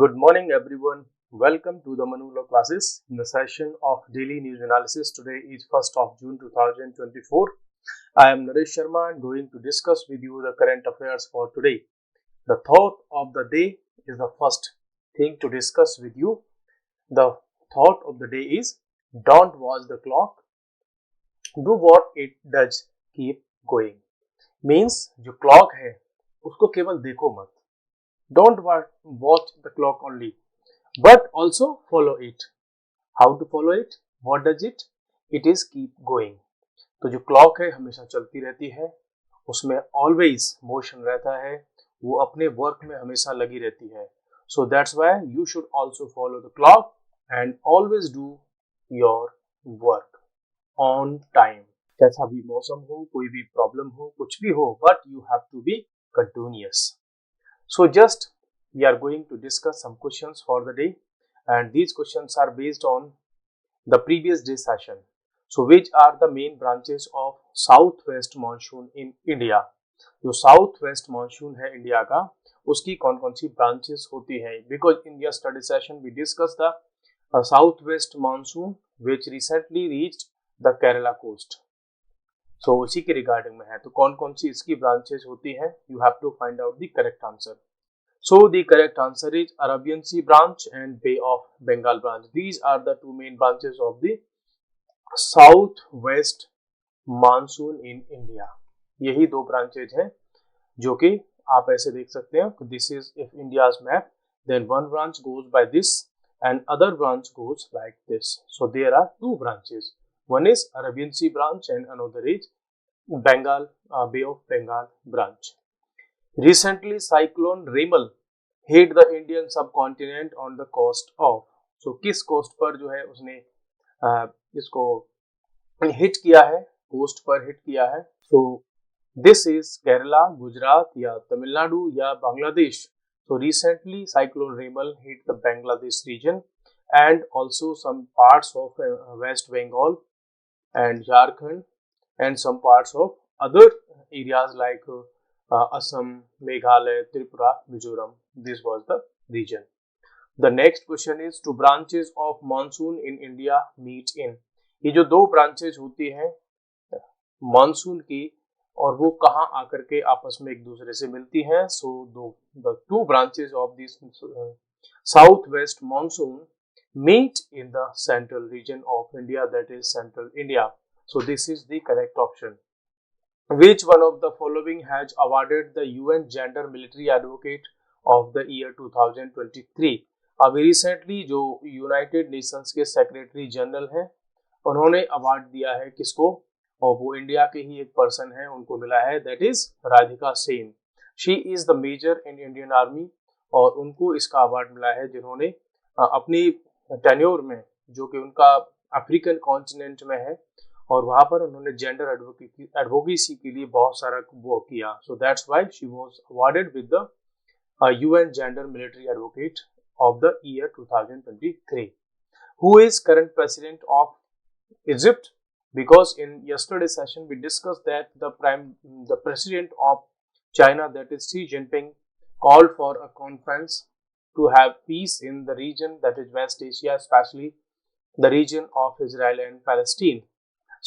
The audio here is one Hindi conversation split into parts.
Good morning, everyone. Welcome to the Manu Law classes. In the session of daily news analysis, today is 1st of June 2024. I am Naresh Sharma and going to discuss with you the current affairs for today. The thought of the day is the first thing to discuss with you. The thought of the day is don't watch the clock. Do what it does. Keep going. Means जो clock है उसको केवल देखो मत. Don't watch the clock only, but also follow it. How to follow it? What does it? It is keep going. तो जो क्लॉक है हमेशा चलती रहती है, उसमें ऑलवेज मोशन रहता है, वो अपने वर्क में हमेशा लगी रहती है. So that's why you should also follow the clock and always do your work on time. कैसा भी मौसम हो, कोई भी प्रॉब्लम हो, कुछ भी हो, but you have to be continuous. So just we are going to discuss some questions for the day, and these questions are based on the previous day session. So which are the main branches of southwest monsoon in India? जो साउथ वेस्ट मानसून है इंडिया का, उसकी कौन कौन सी ब्रांचेस होती हैं? Because in your study session we discuss the south west monsoon which recently reached the Kerala coast. So उसी के रिगार्डिंग में है. तो कौन कौन सी इसकी ब्रांचेस होती हैं? You have to find out the correct answer. So the correct answer is Arabian Sea branch and Bay of Bengal branch. These are the two main branches of the southwest monsoon in India. यही दो ब्रांचेज हैं जो कि आप ऐसे देख सकते हैं. This is if India's map, then one branch goes by this and other branch goes like this. So there are two branches. One is Arabian Sea branch and another is Bengal Bay of Bengal branch. Recently, cyclone Remal hit the Indian subcontinent on the coast of. So किस कोस्ट पर जो है उसने इसको हिट किया है? कोस्ट पर हिट किया है. So this is Kerala, Gujarat या तमिलनाडु या Bangladesh. So recently, cyclone Remal hit the Bangladesh region and also some parts of West Bengal and Jharkhand and some parts of other areas like Assam, Meghalaya, Tripura, Mizoram. This was the region. The next question is two branches of monsoon in India meet in. ये जो दो ब्रांचेज होती हैं मानसून की और वो कहाँ आकर के आपस में एक दूसरे से मिलती हैं. सो the two branches of this southwest monsoon meet in the central region of India, that is central India. So this is the correct option. Which one of the following has awarded the UN Gender Military Advocate of the year 2023? अभी रिसेंटली जो यूनाइटेड नेशंस के सेक्रेटरी जनरल हैं उन्होंने अवार्ड दिया है किसको? और वो इंडिया के ही एक पर्सन है, उनको मिला है. That is Radhika Sen. She is the major in Indian army और उनको इसका अवार्ड मिला है जिन्होंने अपनी टेन्योर में, जो कि उनका अफ्रीकन कॉन्टिनेंट में है, और वहां पर उन्होंने जेंडर एडवोकेसी के लिए बहुत सारा वो किया. So that's why she was awarded with the UN Gender Military Advocate of the year 2023. Who is current president of Egypt? Because in yesterday's session we discussed that the president of China, that is Xi Jinping, called for a conference to have peace in the region, that is West Asia, especially the region of Israel and Palestine.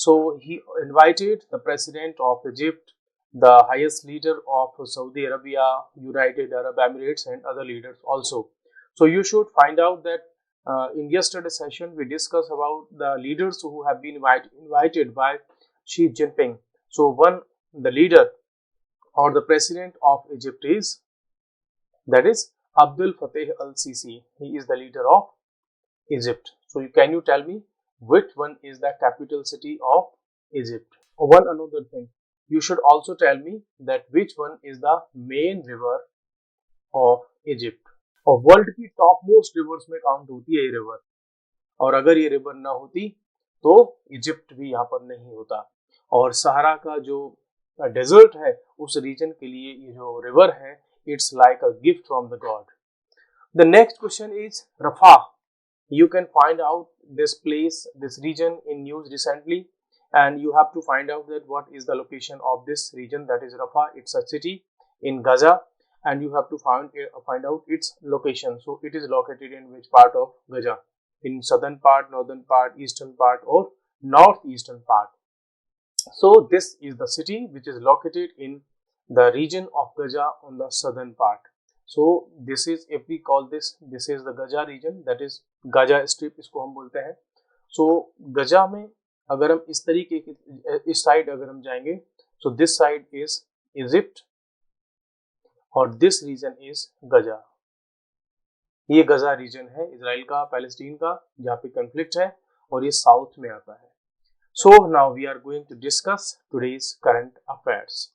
So he invited the president of Egypt, the highest leader of Saudi Arabia, United Arab Emirates, and other leaders also. So you should find out that in yesterday's session we discussed about the leaders who have been invited by Xi Jinping. So the leader or the president of Egypt is, that is Abdul Fattah al-Sisi. He is the leader of Egypt. So can you tell me which one is the capital city of Egypt? One another thing, you should also tell me that which one is the main river of Egypt. और वर्ल्ड की टॉप मोस्ट रिवर्स में काउंट होती है ये रिवर, और अगर ये रिवर ना होती तो इजिप्ट भी यहाँ पर नहीं होता. और सहारा का जो डेजर्ट है उस रीजन के लिए ये जो रिवर है, it's like a gift from the god. The next question is रफा. You can find out this place, this region in news recently, and you have to find out that what is the location of this region, that is Rafah. It's a city in Gaza, and you have to find out its location. So it is located in which part of Gaza? In southern part, northern part, eastern part, or northeastern part. So this is the city which is located in the region of Gaza on the southern part. So this is, if we call this is the Gaza region, that is Gaza Strip इसको हम बोलते हैं. So गजा में अगर हम इस तरीके की इस साइड अगर हम जाएंगे, so this side is Egypt और this region is गजा. ये गजा रीजन है इजराइल का, पैलेस्टीन का, जहाँ पे कॉन्फ्लिक्ट है, और ये साउथ में आता है. So now we are going to discuss today's current affairs.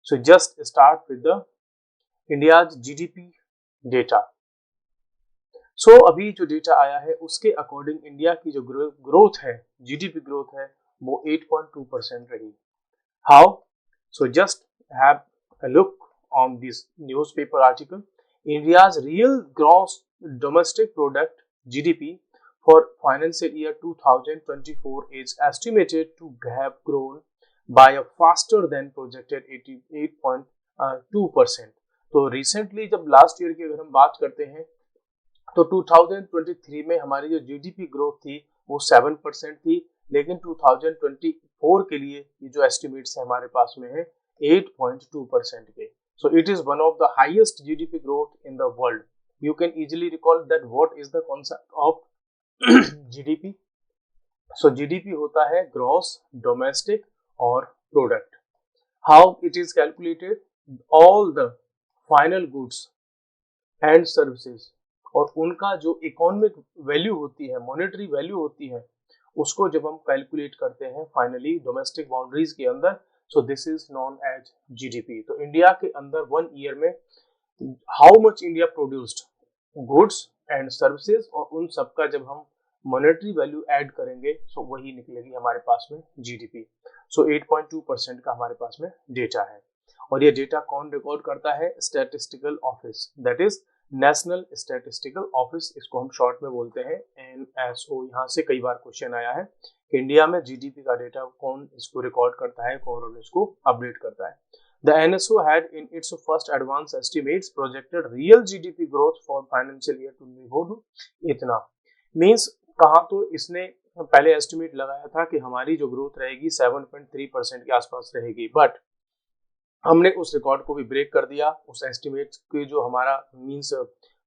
So just start with the India's GDP data. So अभी जो डेटा आया है उसके अकॉर्डिंग इंडिया की जो ग्रोथ है, जीडीपी ग्रोथ है, वो 8.2% रही. How? So just have a look on this newspaper article. India's real gross domestic product GDP for financial year 2024 is estimated to have grown by a faster than projected 88.2%. तो रिसेंटली जब लास्ट ईयर की अगर हम बात करते हैं तो 2023 में हमारी जो जीडीपी ग्रोथ थी वो 7% थी, लेकिन 2024 के लिए ये जो एस्टिमेट्स है हमारे पास में है 8.2% के. So it is one of the highest GDP growth in the world. You can easily recall that what is the concept of GDP. So GDP होता है gross domestic और product. How it is calculated? All the final goods and services और उनका जो इकोनॉमिक वैल्यू होती है, मॉनेटरी वैल्यू होती है, उसको जब हम कैलकुलेट करते हैं फाइनली डोमेस्टिक बाउंड्रीज के अंदर, so this is known as GDP. तो इंडिया के अंदर 1 ईयर में how much India produced goods and services, और उन सबका जब हम मॉनेटरी वैल्यू ऐड करेंगे सो वही निकलेगी हमारे पास में जीडीपी. सो 8.2% का हमारे पास में डेटा है, और ये डेटा कौन रिकॉर्ड करता है? Statistical office, that is national statistical office, इसको हम शॉर्ट में बोलते हैं NSO. यहाँ से कई बार क्वेश्चन आया है कि इंडिया में जीडीपी का डेटा कौन इसको रिकॉर्ड करता है, कौन इसको अपडेट करता है. The NSO had in its first advance estimates projected real GDP growth for financial year 2024 इतना. मीन्स कहाँ तो इसने पहले एस्टिमेट लगाया था कि हमारी जो ग्रोथ रहेगी 7.3% के आसपास रहेगी, बट हमने उस रिकॉर्ड को भी ब्रेक कर दिया. उस एस्टिमेट के जो हमारा मीन्स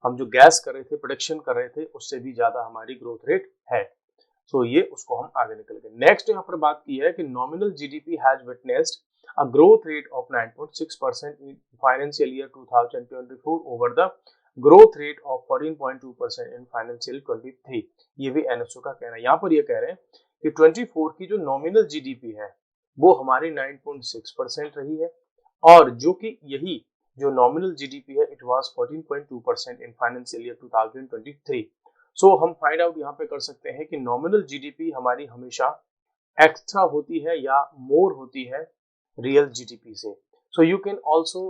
हम जो गैस कर रहे थे, प्रोडिक्शन कर रहे थे, उससे भी ज्यादा हमारी ग्रोथ रेट है. सो ये उसको हम आगे निकल गए. नेक्स्ट यहाँ पर बात की है कि nominal GDP has witnessed a growth rate of 9.6% in financial year 2024 over the growth rate of 14.2% in financial 23. ये भी NSO का कहना है. यहाँ पर ये कह रहे हैं कि 24 की जो नॉमिनल जीडीपी है वो हमारी 9.6% रही है, और जो कि यही जो नॉमिनल जीडीपी है it was 14.2% in financial year 2023. सो हम फाइंड आउट यहाँ पे कर सकते हैं कि नॉमिनल जीडीपी हमारी हमेशा एक्स्ट्रा होती है या मोर होती है रियल जीडीपी से. So you can also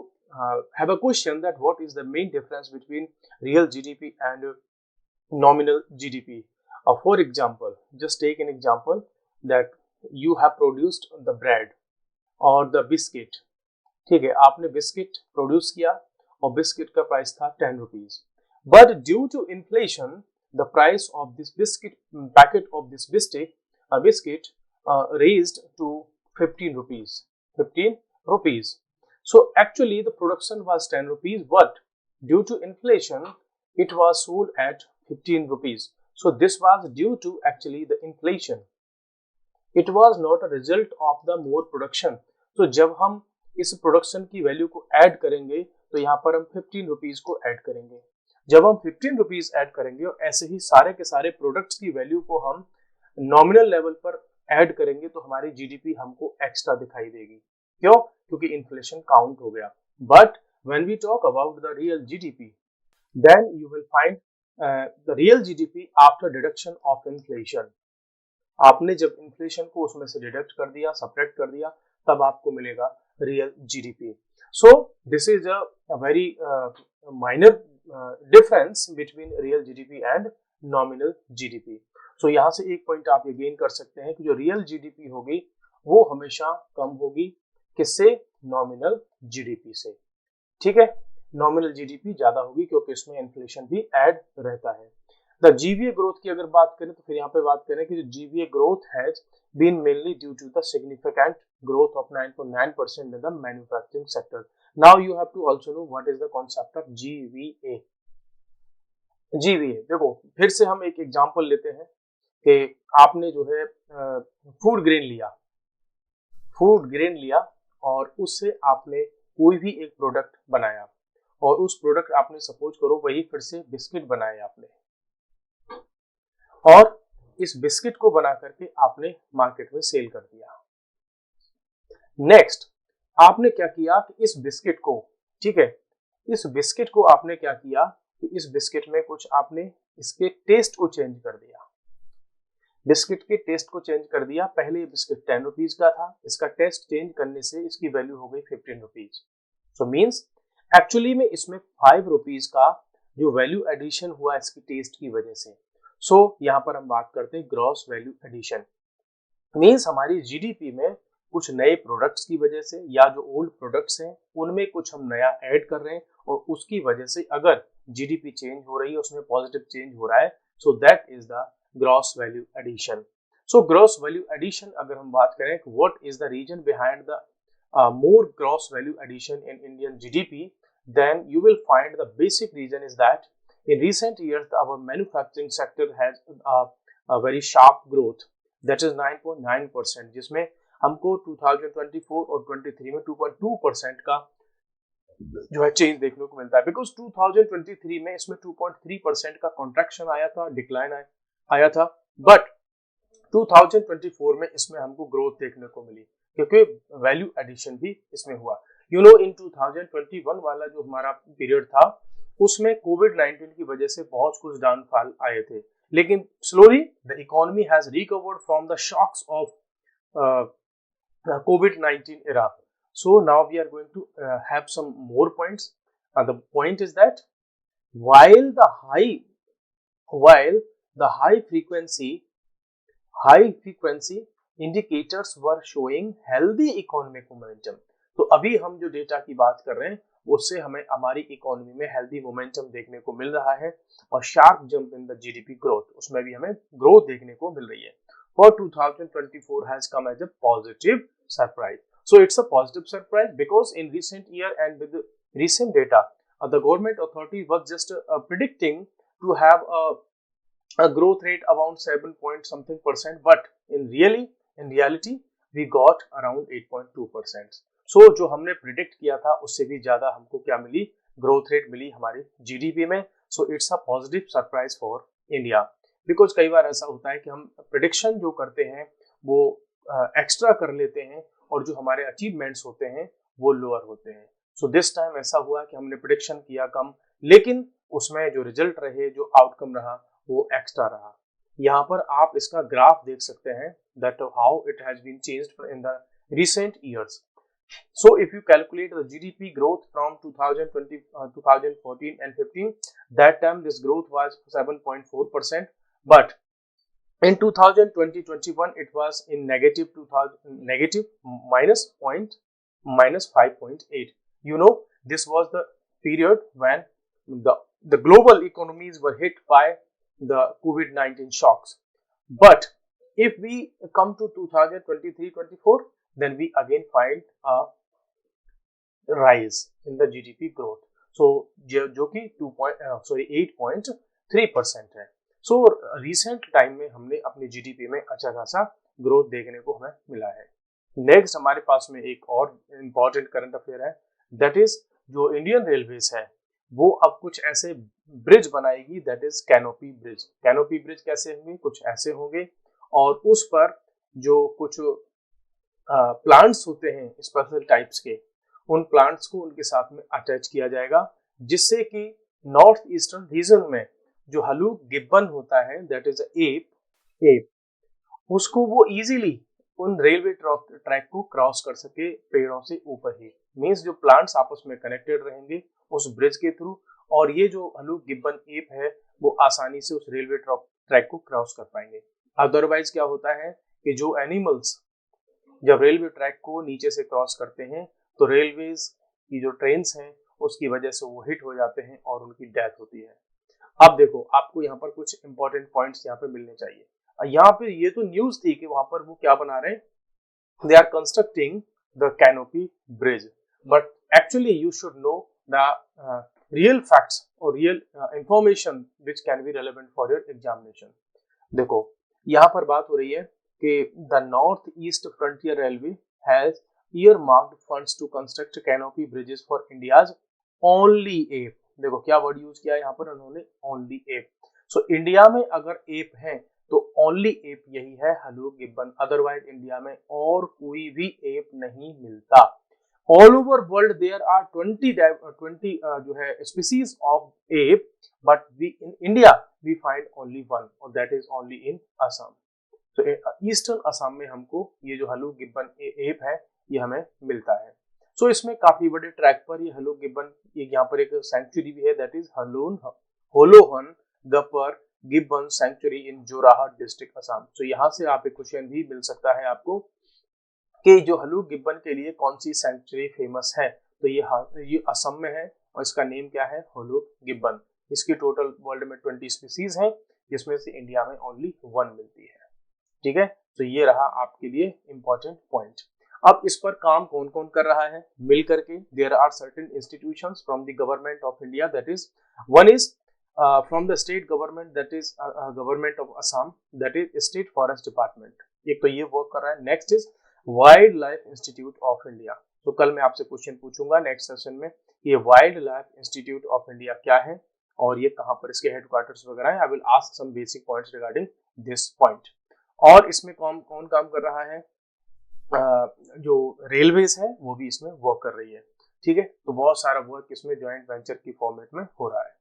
have a question that what is the main difference between real GDP and nominal GDP. For example, just take an example that you have produced the bread or the biscuit. ठीक है, आपने बिस्किट प्रोड्यूस किया और बिस्किट का प्राइस था 10 rupees, but due to inflation the price of this biscuit packet of this biscuit raised to 15 rupees. 15 rupees. So actually the production was 10 rupees, but due to inflation it was sold at 15 rupees. So this was due to actually the inflation. It was not a result of the more production. So जब हम इस प्रोडक्शन की वैल्यू को ऐड करेंगे तो यहाँ पर हम 15 रुपीज को ऐड करेंगे. जब हम 15 रुपीज ऐड करेंगे और ऐसे ही सारे के सारे प्रोडक्ट्स की वैल्यू को हम नॉमिनल लेवल पर ऐड करेंगे तो हमारी जीडीपी हमको एक्स्ट्रा दिखाई देगी. क्यों? क्योंकि इन्फ्लेशन काउंट हो गया. But when we talk about the real GDP, then you will find the real GDP after deduction of inflation. आपने जब इन्फ्लेशन को उसमें से डिडक्ट कर दिया, सब्ट्रैक्ट कर दिया, तब आपको मिलेगा real GDP. So this is a very minor difference between real GDP and nominal GDP. So यहाँ से एक पॉइंट आप ये गेन कर सकते हैं कि जो रियल जीडीपी होगी वो हमेशा कम होगी, किससे? नॉमिनल जीडीपी से. ठीक है. नॉमिनल जीडीपी ज्यादा होगी क्योंकि इसमें इन्फ्लेशन भी ऐड रहता है। द जीवीए ग्रोथ की अगर बात करें तो फिर यहाँ पे बात करें कि जो GVA growth has been mainly due to the significant growth of 9.9% in the manufacturing sector. Now you have to also know what is the concept of GVA. GVA देखो फिर से हम एक एग्जांपल लेते हैं कि आपने जो है फूड ग्रेन लिया और उससे आपने कोई भी एक प्रोडक्ट बनाया और उस प्रोडक्ट आपने सपोज करो वही फिर से बिस्किट बनाए आपने, और इस बिस्किट को बना करके आपने मार्केट में सेल कर दिया। नेक्स्ट आपने क्या किया कि इस बिस्किट को, ठीक है, इस बिस्किट को आपने क्या किया कि इस बिस्किट में कुछ आपने इसके टेस्ट को चेंज कर दिया। बिस्किट के टेस्ट को चेंज कर दिया। पहले ये बिस्किट 10 रुपीज का था, इसका टेस्ट चेंज करने से इसकी वैल्यू हो गई 15 रुपीज। सो मीन्स एक्चुअली में इसमें 5 रुपीज का जो वैल्यू एडिशन हुआ इसकी टेस्ट की वजह से। सो यहाँ पर हम बात करते हैं ग्रॉस वैल्यू एडिशन। मीन्स हमारी जीडीपी में कुछ नए प्रोडक्ट्स की वजह से या जो ओल्ड प्रोडक्ट्स हैं उनमें कुछ हम नया ऐड कर रहे हैं और उसकी वजह से अगर जीडीपी चेंज हो रही है, उसमें पॉजिटिव चेंज हो रहा है, so that is the gross value addition. So gross value addition अगर हम बात करें what is the reason behind the more gross value addition in Indian GDP, then you will find the basic reason is that in recent years our manufacturing sector has a very sharp growth, that is 9.9%, जिसमें हमको 2024 और 23 में 2.2% का जो है चेंज देखने को मिलता है। बिकॉज 2023 में इसमें 2.3% का कॉन्ट्रैक्शन आया था, डिक्लाइन आया था, बट 2024 में इसमें हमको ग्रोथ देखने को मिली क्योंकि वैल्यू एडिशन भी इसमें हुआ। यू नो इन 2021 वाला जो हमारा पीरियड था उसमें कोविड-19 की वजह से बहुत कुछ डाउनफॉल आए थे, लेकिन slowly the economy has recovered from the shocks of COVID-19 era. So now we are going to have some more points. The point is that while the high frequency indicators were showing healthy economic momentum, तो अभी हम जो डेटा की बात कर रहे हैं उससे हमें हमारी इकोनॉमी में हेल्दी मोमेंटम देखने को मिल रहा है और sharp jump in the GDP growth, उसमें भी हमें ग्रोथ देखने को मिल रही है। For 2024 has come as a positive surprise. So it's a positive surprise because in recent year and with the recent data, the government authority was just predicting to have a growth rate around 7 point something percent, but in reality we got around 8.2%. So जो हमने प्रिडिक्ट किया था उससे भी ज्यादा हमको क्या मिली, ग्रोथ रेट मिली हमारी जीडीपी में। So it's a positive surprise for India. Because कई बार ऐसा होता है कि हम प्रिडिक्शन जो करते हैं वो एक्स्ट्रा कर लेते हैं और जो हमारे अचीवमेंट्स होते हैं वो लोअर होते हैं। सो दिस टाइम ऐसा हुआ कि हमने प्रिडिक्शन किया कम, लेकिन उसमें जो रिजल्ट रहे, जो आउटकम रहा वो एक्स्ट्रा रहा। यहाँ पर आप इसका ग्राफ देख सकते हैं that how it has been changed in the recent years. So if you calculate the GDP growth from 2014 and 15, that time this growth was 7.4%, but in 2020-21 it was in negative minus 5.8. You know, this was the period when the global economies were hit by the COVID-19 shocks. But if we come to 2023-24, then we again find a rise in the GDP growth. So जो कि 8.3% है। So recent time में हमने अपनी GDP में अच्छा खासा ग्रोथ देखने को हमें मिला है। नेक्स्ट हमारे पास में एक और इम्पॉर्टेंट करंट अफेयर है, दैट इज जो इंडियन रेलवेज है वो अब कुछ ऐसे ब्रिज बनाएगी, that is canopy bridge. Canopy bridge कैसे होंगे, कुछ ऐसे होंगे और उस पर जो कुछ प्लांट्स होते हैं स्पेशल टाइप्स के, उन प्लांट्स को उनके साथ में अटैच किया जाएगा, जिससे कि नॉर्थ ईस्टर्न रीजन में जो हलूक गिब्बन होता है, दैट इज एप, उसको वो इजीली उन रेलवे ट्रैक को क्रॉस कर सके पेड़ों से ऊपर ही। मीन्स जो प्लांट्स आपस में कनेक्टेड रहेंगे उस ब्रिज के थ्रू, और ये जो हलूक गिब्बन एप है वो आसानी से उस रेलवे ट्रैक को क्रॉस कर पाएंगे। अदरवाइज क्या होता है कि जो एनिमल्स जब रेलवे ट्रैक को नीचे से क्रॉस करते हैं तो रेलवेज की जो ट्रेन्स हैं उसकी वजह से वो हिट हो जाते हैं और उनकी डेथ होती है। अब देखो आपको यहाँ पर कुछ इंपॉर्टेंट पॉइंट्स यहाँ पे मिलने चाहिए। यहाँ पे ये तो न्यूज थी कि वहां पर वो क्या बना रहे हैं, they are constructing the canopy bridge, but actually you should know the real facts or real information which can be relevant for your examination. देखो यहाँ पर बात हो रही है कि the north east frontier railway has earmarked funds to construct canopy bridges for India's only ape। देखो क्या वर्ड यूज किया है यहाँ पर उन्होंने, only ape। सो इंडिया में अगर एप है तो ओनली एप यही है हलूक गिब्बन, अदरवाइज इंडिया में और कोई भी एप नहीं मिलता। All over world there are 20 जो है species of ape, but we in India we find only one और that is only in Assam. तो ईस्टर्न असम में हमको ये जो हलूक गिब्बन एप है ये हमें मिलता है। सो इसमें काफी बड़े ट्रैक पर ये हलूक गिब्बन, ये यहाँ पर एक सेंचुरी भी है, that is Hollongapar gibbon sanctuary in Jorhat district Assam. तो यहाँ से आप एक क्वेश्चन भी मिल सकता है आपको कि जो हलूक गिब्बन के लिए कौन सी सेंचुरी फेमस है, तो ये असम में है और इसका नेम क्या है, हलूक गिब्बन। इसकी टोटल वर्ल्ड में 20 स्पीसीज हैं जिसमें से इंडिया में ओनली 1 मिलती है। ठीक है, तो ये रहा आपके लिए इंपॉर्टेंट पॉइंट। अब इस पर काम कौन कौन कर रहा है मिल करके, there are certain institutions from the government of India, that is one is from the state government, that is government of Assam, that is state forest department, एक तो ये वर्क कर रहा है। Next is wild life institute of India. तो कल मैं आपसे क्वेश्चन पूछूंगा नेक्स्ट सेशन में, ये wild life institute of India क्या है और ये कहाँ पर इसके हेडक्वार्टर्स वगैरह है। I will ask some basic points regarding this point. और इसमें कौन काम कर रहा है, जो रेलवेज है वो भी इसमें वर्क कर रही है। ठीक है, तो बहुत सारा वर्क इसमें ज्वाइंट वेंचर की फॉर्मेट में हो रहा है।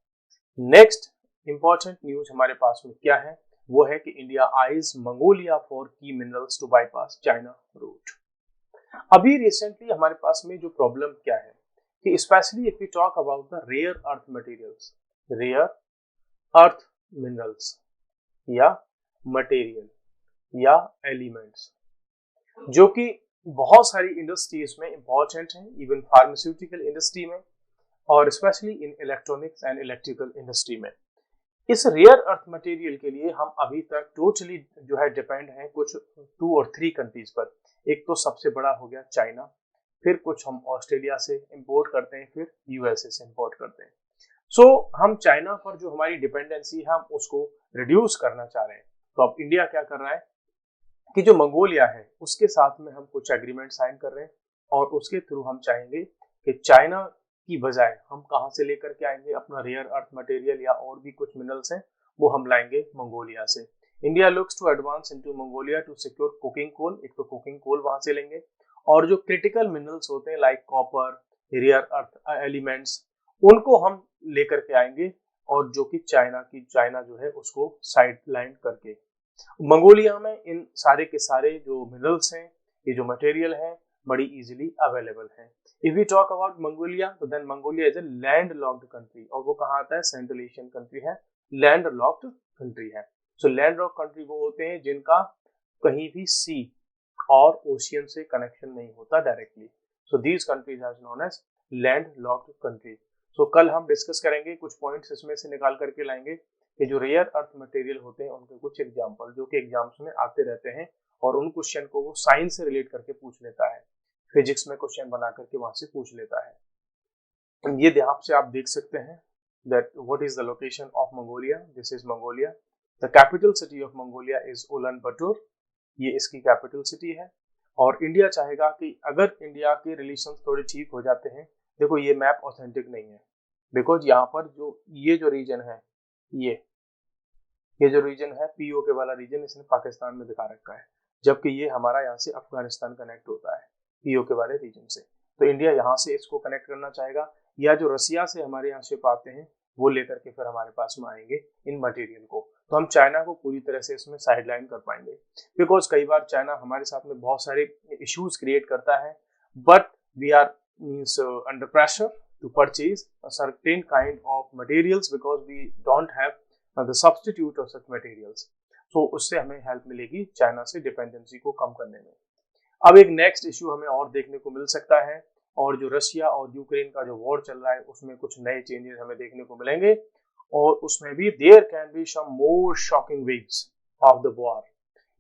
नेक्स्ट इंपॉर्टेंट न्यूज हमारे पास में क्या है, वो है कि India eyes Mongolia for key minerals to bypass China route. अभी रिसेंटली हमारे पास में जो प्रॉब्लम क्या है कि specially if we talk about the rare earth materials, rare earth minerals या मटेरियल या एलिमेंट्स, जो कि बहुत सारी इंडस्ट्रीज में इंपॉर्टेंट है, इवन फार्मास्यूटिकल इंडस्ट्री में और specially in electronics and electrical industry में। इस रेयर अर्थ मटेरियल के लिए हम अभी तक टोटली जो है डिपेंड हैं कुछ 2 और 3 कंट्रीज पर। एक तो सबसे बड़ा हो गया चाइना, फिर कुछ हम ऑस्ट्रेलिया से इंपोर्ट करते हैं, फिर यूएसए से इंपोर्ट करते हैं। सो हम चाइना पर जो हमारी डिपेंडेंसी है हम उसको रिड्यूस करना चाह रहे हैं। तो अब इंडिया क्या कर रहा है कि जो मंगोलिया है उसके साथ में हम कुछ एग्रीमेंट साइन कर रहे हैं और उसके थ्रू हम चाहेंगे कि चाइना की बजाय हम कहां से लेकर के आएंगे अपना रेयर अर्थ मटेरियल या और भी कुछ मिनरल्स हैं वो हम लाएंगे मंगोलिया से। India looks to advance into Mongolia to secure coking coal, एक तो कुकिंग कोल वहां से लेंगे और जो क्रिटिकल मिनरल्स होते हैं like copper, rare earth elements, उनको हम लेकर के आएंगे और जो कि चाइना जो है उसको साइड लाइन करके मंगोलिया में इन सारे के सारे जो मिनरल्स हैं, ये जो मटेरियल है बड़ी इजीली अवेलेबल है। If we talk about Mongolia, तो then Mongolia is a land locked country और वो कहाँ आता है, सेंट्रल एशियन कंट्री है, लैंड लॉक्ड कंट्री है। सो लैंड लॉक्ड कंट्री वो होते हैं जिनका कहीं भी सी और ओशियन से कनेक्शन नहीं होता directly. So these countries are known as land locked country. So कल हम डिस्कस करेंगे, कुछ पॉइंट्स इसमें से निकाल करके लाएंगे कि जो रेयर अर्थ मटेरियल होते हैं उनके कुछ एग्जाम्पल जो कि एग्जाम्स में आते रहते हैं और उन क्वेश्चन को वो साइंस से रिलेट करके पूछ लेता है, फिजिक्स में क्वेश्चन बना करके वहां से पूछ लेता है। ये यहाँ से आप देख सकते हैं that what is the location of Mongolia, this is Mongolia, the capital city of Mongolia is Ulaanbaatar, ये इसकी कैपिटल सिटी है। और इंडिया चाहेगा कि अगर इंडिया के रिलेशंस थोड़े ठीक हो जाते हैं, देखो ये मैप ऑथेंटिक नहीं है बिकॉज यहाँ पर जो ये जो रीजन है, ये जो रीजन है पीओके वाला रीजन इसने पाकिस्तान में दिखा रखा है, जबकि ये हमारा यहाँ से अफगानिस्तान कनेक्ट होता है पीओके वाले रीजन से। तो इंडिया यहाँ से इसको कनेक्ट करना चाहेगा, या जो रसिया से हमारे यहाँ शिप आते हैं वो लेकर के फिर हमारे पास में आएंगे इन मटेरियल को। तो हम चाइना को पूरी तरह से इसमें साइडलाइन कर पाएंगे बिकॉज कई बार चाइना हमारे साथ में बहुत सारे इश्यूज क्रिएट करता है, but we are means under pressure to purchase a certain kind of materials because we don't have the substitute of such materials. So उससे हमें हेल्प मिलेगी चाइना से डिपेंडेंसी को कम करने में। अब एक नेक्स्ट इश्यू हमें और देखने को मिल सकता है और जो रशिया और यूक्रेन का जो वॉर चल रहा है उसमें कुछ नए चेंजेस हमें देखने को मिलेंगे और उसमें भी there can be some more shocking waves of the war.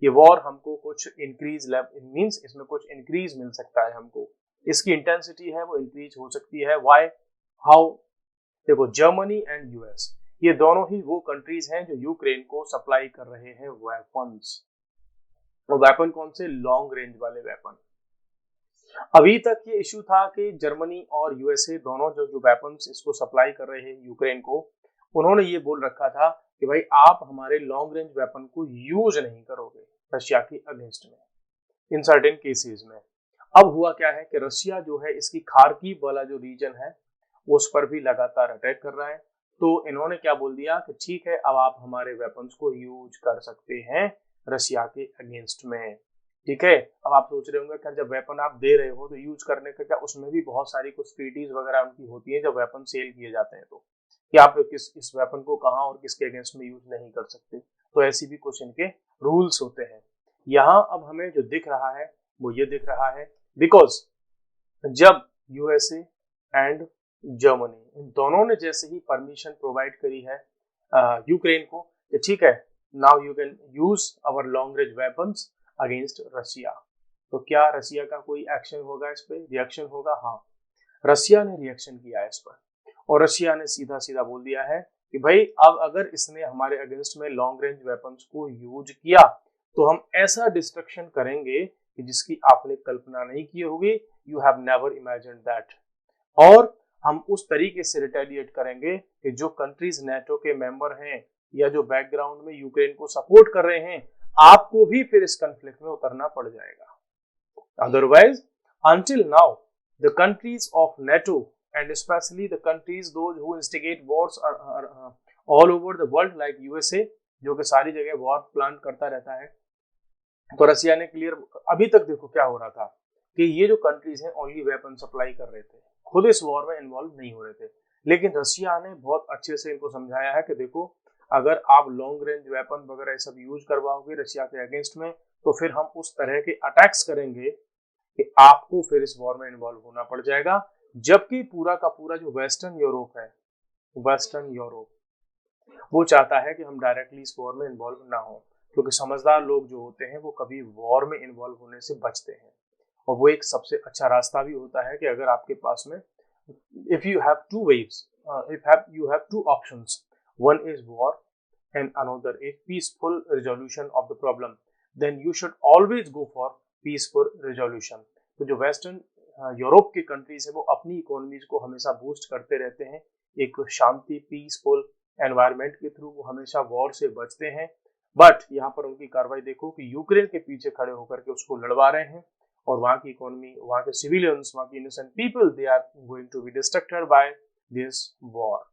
ये वॉर हमको कुछ इंक्रीज मींस इसमें कुछ इंक्रीज मिल सकता है हमको, इसकी इंटेंसिटी है वो इंक्रीज हो सकती है। व्हाई हाउ, देखो जर्मनी एंड यूएस ये दोनों ही वो कंट्रीज हैं जो यूक्रेन को सप्लाई कर रहे हैं वेपन्स। और वेपन कौन से, लॉन्ग रेंज वाले वेपन। अभी तक ये इशू था कि जर्मनी और यूएसए दोनों जो वेपन्स इसको सप्लाई कर रहे हैं यूक्रेन को, उन्होंने ये बोल रखा था कि भाई आप हमारे लॉन्ग रेंज वेपन को यूज नहीं करोगे रशिया के अगेंस्ट में इन सर्टेन केसेस में। अब हुआ क्या है कि रशिया जो है इसकी खार्किव वाला जो रीजन है उस पर भी लगातार अटैक कर रहा है। तो इन्होंने क्या बोल दिया कि ठीक है अब आप हमारे वेपन्स को यूज कर सकते हैं रशिया के अगेंस्ट में। ठीक है, अब आप सोच रहे होंगे क्या जब वेपन आप दे रहे हो तो यूज करने का क्या, उसमें भी बहुत सारी कुछ ट्रीटीज वगैरह उनकी होती है जब वेपन सेल किए जाते हैं तो कि आप इस वेपन को कहाँ और किसके अगेंस्ट में यूज नहीं कर सकते। तो ऐसी भी कुछ इनके रूल्स होते हैं। यहाँ अब हमें जो दिख रहा है वो ये दिख रहा है बिकॉज जब यूएसए एंड जर्मनी इन दोनों ने जैसे ही परमिशन प्रोवाइड करी है यूक्रेन को कि ठीक है now you can use our long range weapons against Russia, तो क्या रशिया का कोई एक्शन होगा इस पे, रिएक्शन होगा? हाँ, रशिया ने रिएक्शन किया है इस पर और रशिया ने सीधा सीधा बोल दिया है कि भाई अब अगर इसने हमारे अगेंस्ट में लॉन्ग रेंज वेपन्स को यूज किया तो हम ऐसा डिस्ट्रक्शन करेंगे कि जिसकी आपने कल्पना नहीं की होगी, you have never imagined that. और हम उस तरीके से रिटेलिएट करेंगे कि जो कंट्रीज नेटो के मेंबर हैं या जो बैकग्राउंड में यूक्रेन को सपोर्ट कर रहे हैं आपको भी फिर इस कॉन्फ्लिक्ट में उतरना पड़ जाएगा। Otherwise until now the countries of NATO and especially the countries those who instigate wars are all over the world like USA जो कि सारी जगह वॉर प्लान करता रहता है। तो रशिया ने क्लियर, अभी तक देखो क्या हो रहा था कि ये जो कंट्रीज हैं ओनली वेपन सप्लाई कर रहे थे, खुद इस वॉर में इन्वॉल्व नहीं हो रहे थे। लेकिन रशिया ने बहुत अच्छे से इनको समझाया है कि देखो अगर आप लॉन्ग रेंज वेपन वगैरह सब यूज करवाओगे रशिया के अगेंस्ट में तो फिर हम उस तरह के अटैक्स करेंगे कि आपको फिर इस वॉर में इन्वॉल्व होना पड़ जाएगा। जबकि पूरा का पूरा जो वेस्टर्न यूरोप है, वेस्टर्न यूरोप वो चाहता है कि हम डायरेक्टली इस वॉर में इन्वॉल्व ना हो, क्योंकि समझदार लोग जो होते हैं वो कभी वॉर में इन्वॉल्व होने से बचते हैं। और वो एक सबसे अच्छा रास्ता भी होता है कि अगर आपके पास में if you have two waves, you have two options, one is war and another is peaceful resolution of the problem, then you should always go for peaceful resolution। तो जो वेस्टर्न यूरोप की कंट्रीज है वो अपनी इकोनॉमीज को हमेशा बूस्ट करते रहते हैं, एक शांति पीसफुल एनवायरनमेंट के थ्रू वो हमेशा वॉर से बचते हैं। बट यहाँ पर उनकी कार्रवाई देखो कि यूक्रेन के पीछे खड़े होकर के उसको लड़वा रहे हैं और वहाँ की इकोनॉमी, वहाँ के सिविलियंस, वहाँ की innocent people, they are going to be destructed by this war.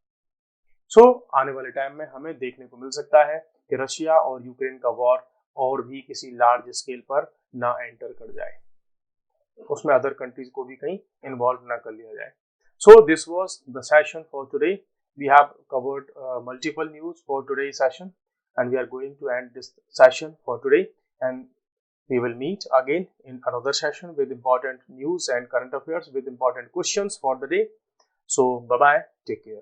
So आने वाले टाइम में हमें देखने को मिल सकता है कि रशिया और यूक्रेन का वॉर और भी किसी लार्ज स्केल पर ना एंटर कर जाए, उसमें अदर कंट्रीज को भी कहीं इन्वॉल्व ना कर लिया जाए। So this was the session for today. We have covered multiple news for today session and we are going to end this session for today, and we will meet again in another session with important news and current affairs with important questions for the day. So bye bye, take care.